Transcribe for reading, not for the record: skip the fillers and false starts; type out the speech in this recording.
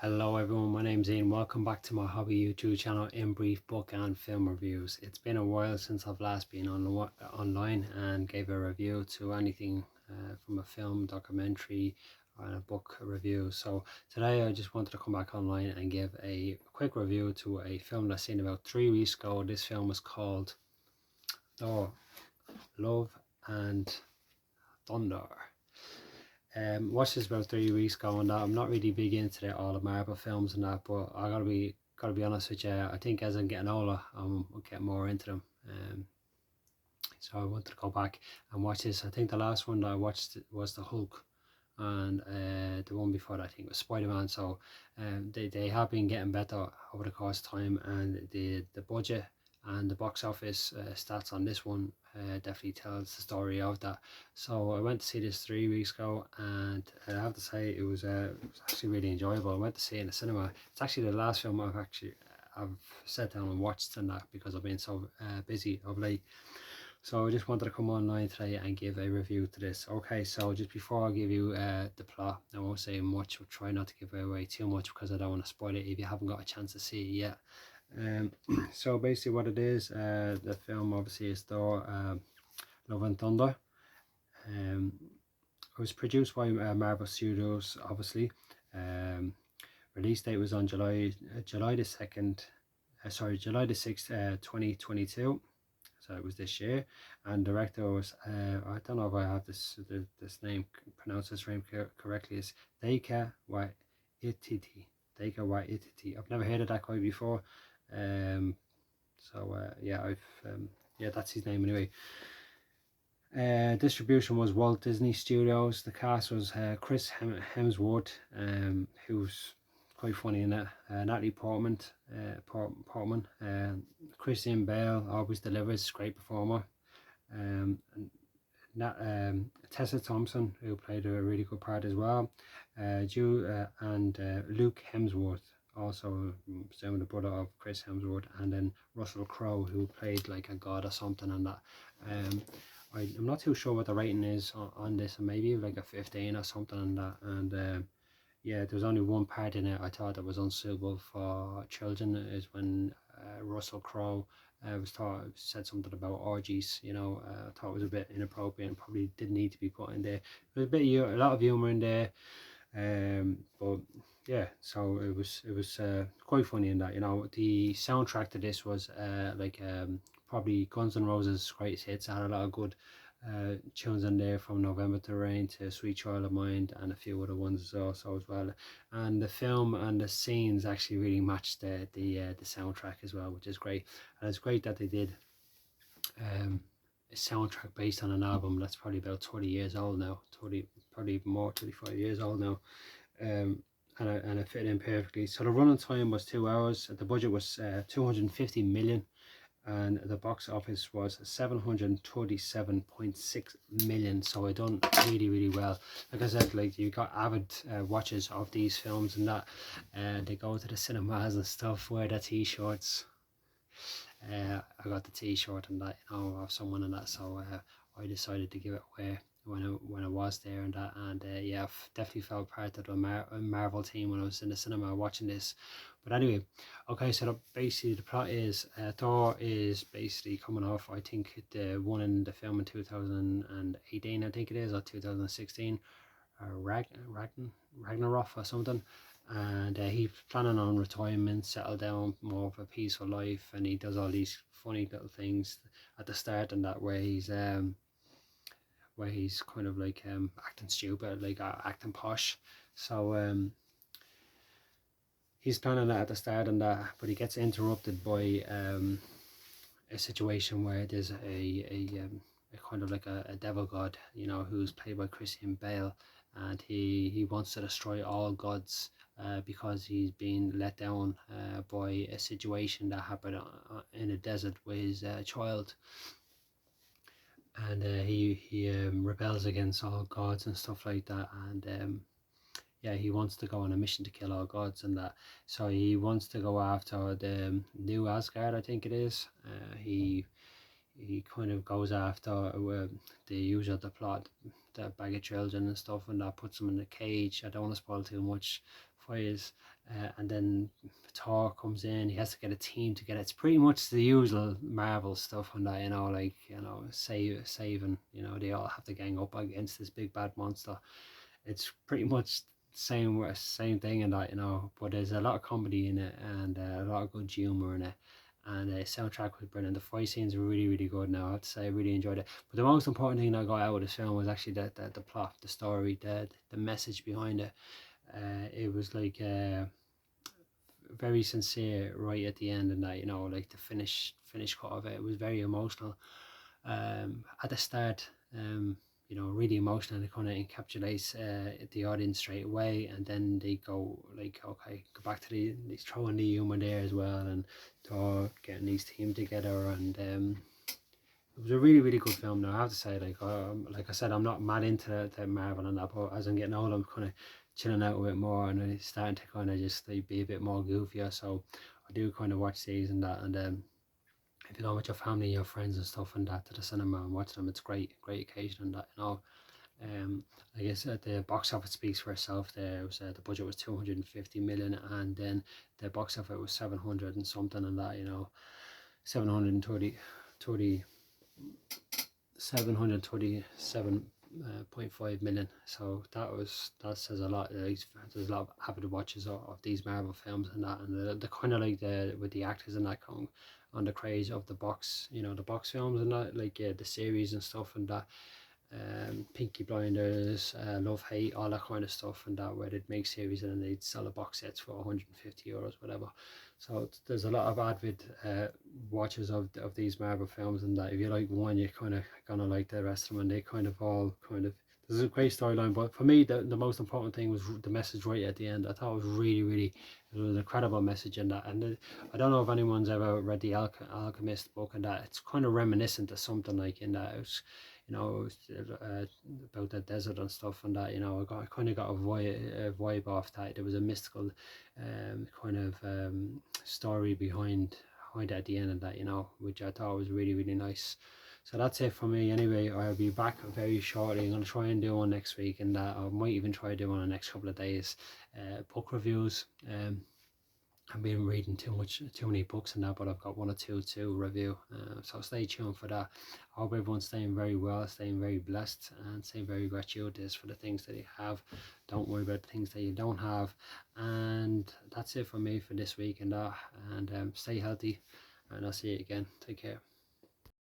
Hello everyone, my name's Ian. Welcome back to my hobby YouTube channel, In Brief Book and Film Reviews. It's been a while since I've last been online and gave a review to anything from a film, documentary and a book review. So today I just wanted to come back online and give a quick review to a film that I seen about 3 weeks ago. This film was called Thor, Love and Thunder. Watched this about 3 weeks ago and that. I'm not really big into all the Marvel films and that, but I gotta be honest with you. I think as I'm getting older, I'm getting more into them. So I wanted to go back and watch this. I think the last one that I watched was the Hulk, and the one before that I think was Spider-Man. So they have been getting better over the course of time, and the budget and the box office stats on this one definitely tells the story of that. So I went to see this 3 weeks ago, and I have to say it was actually really enjoyable. I went to see it in the cinema. It's actually the last film I've sat down and watched and that, because I've been so busy of late. So I just wanted to come online today and give a review to this. Okay, so just before I give you the plot, I won't say much. I'll try not to give away too much because I don't want to spoil it if you haven't got a chance to see it yet. So basically what it is, the film obviously is Thor, Love and Thunder. It was produced by Marvel Studios, obviously. Release date was on July the 2nd, July the 6th, 2022. So it was this year, and director was I don't know if I have this name pronounced this name correctly. Is Taika Waititi. Taika Waititi. I've never heard of that guy before. Yeah, that's his name anyway. Distribution was Walt Disney Studios. The cast was Chris Hemsworth, who's quite funny in it. Natalie Portman, Christian Bale always delivers, great performer. Tessa Thompson, who played a really good part as well. And Luke Hemsworth, also presumably the brother of Chris Hemsworth, and then Russell Crowe, who played like a god or something and that. I'm not too sure what the rating is on this, maybe like a 15 or something and that. And yeah, there was only one part in it I thought that was unsuitable for children, is when Russell Crowe said something about orgies. I thought it was a bit inappropriate and probably didn't need to be put in there. There's a lot of humor in there, but yeah, so it was quite funny in that. The soundtrack to this was probably Guns N' Roses' greatest hits. I had a lot of good tunes in there, from November to Rain to Sweet Child of Mine, and a few other ones also as well. And the film and the scenes actually really matched the soundtrack as well, which is great. And it's great that they did a soundtrack based on an album that's probably about 20 years old now, probably even more, 25 years old now. And it fit in perfectly. So the running time was 2 hours. The budget was 250 million, and the box office was 737.6 million. So it done really well. Like I said, like, you got avid watchers of these films and that, they go to the cinemas and stuff, wear their t-shirts. I got the t-shirt and that, of someone and that, so I decided to give it away when I was there and that. And yeah, I've definitely felt part of the Marvel team when I was in the cinema watching this. But anyway, okay, so basically the plot is Thor is basically coming off, I think, the one in the film in 2018, I think it is, or 2016, Ragnarok or something. And he's planning on retirement, settle down, more of a peaceful life, and he does all these funny little things at the start and that, where he's kind of like acting stupid, like acting posh. So he's planning that at the start and that, but he gets interrupted by a situation where there's a kind of like a devil god, who's played by Christian Bale, and he wants to destroy all gods because he's been let down by a situation that happened in a desert with his child. And he rebels against all gods and stuff like that, and yeah, he wants to go on a mission to kill all gods and that. So he wants to go after the new Asgard, I think it is. He kind of goes after the usual, the plot, the bag of children and stuff, and that puts them in a cage. I don't want to spoil too much for you, and then Thor comes in. He has to get a team together. It's pretty much the usual Marvel stuff on that, like saving. They all have to gang up against this big bad monster. It's pretty much same thing in that, but there's a lot of comedy in it, and a lot of good humor in it, and the soundtrack was brilliant. The fight scenes were really, really good. Now I have to say I really enjoyed it, but the most important thing that I got out of this film was actually the plot, the story, the message behind it. It was like very sincere right at the end, and that, like the finish cut of it, it was very emotional. At the start, really emotional, and it kind of encapsulates the audience straight away, and then they go like, okay, go back to they throwing the humor there as well, and getting these team together, and it was a really, really good film. Now I have to say, like I said, I'm not mad into the Marvel and that, but as I'm getting older, I'm kind of chilling out a bit more, and it's starting to kind of just like be a bit more goofier. So I do kind of watch these and that, and if you go with your family, your friends and stuff and that to the cinema and watch them, it's great occasion and that, I guess the box office speaks for itself. There was the budget was 250 million, and then the box office was 700 and something, and that, 730 727.5 million. So that says a lot. There's a lot of avid watchers of these Marvel films and that, and the kind of like with the actors and that come on the craze of the box, the box films and that, like the series and stuff and that. Pinky Blinders, Love Hate, all that kind of stuff, and that, where they'd make series and then they'd sell the box sets for 150 euros, whatever. So there's a lot of avid watchers of these Marvel films, and that if you like one, you're kind of gonna like the rest of them, and they kind of all kind of. There's a great storyline, but for me, the most important thing was the message right at the end. I thought it was really, it was an incredible message in that. And I don't know if anyone's ever read the Alchemist book, and that it's kind of reminiscent of something like in that. It was, about the desert and stuff, and that, I kind of got a vibe off that. There was a mystical kind of story behind it at the end of that, which I thought was really, really nice. So that's it for me anyway. I'll be back very shortly. I'm going to try and do one next week, and I might even try to do one in the next couple of days. Book reviews. I've been reading too many books and that, but I've got one or two to review. So stay tuned for that. I hope everyone's staying very well, staying very blessed, and staying very gratuitous for the things that you have. Don't worry about the things that you don't have. And that's it for me for this week and that. And stay healthy, and I'll see you again. Take care.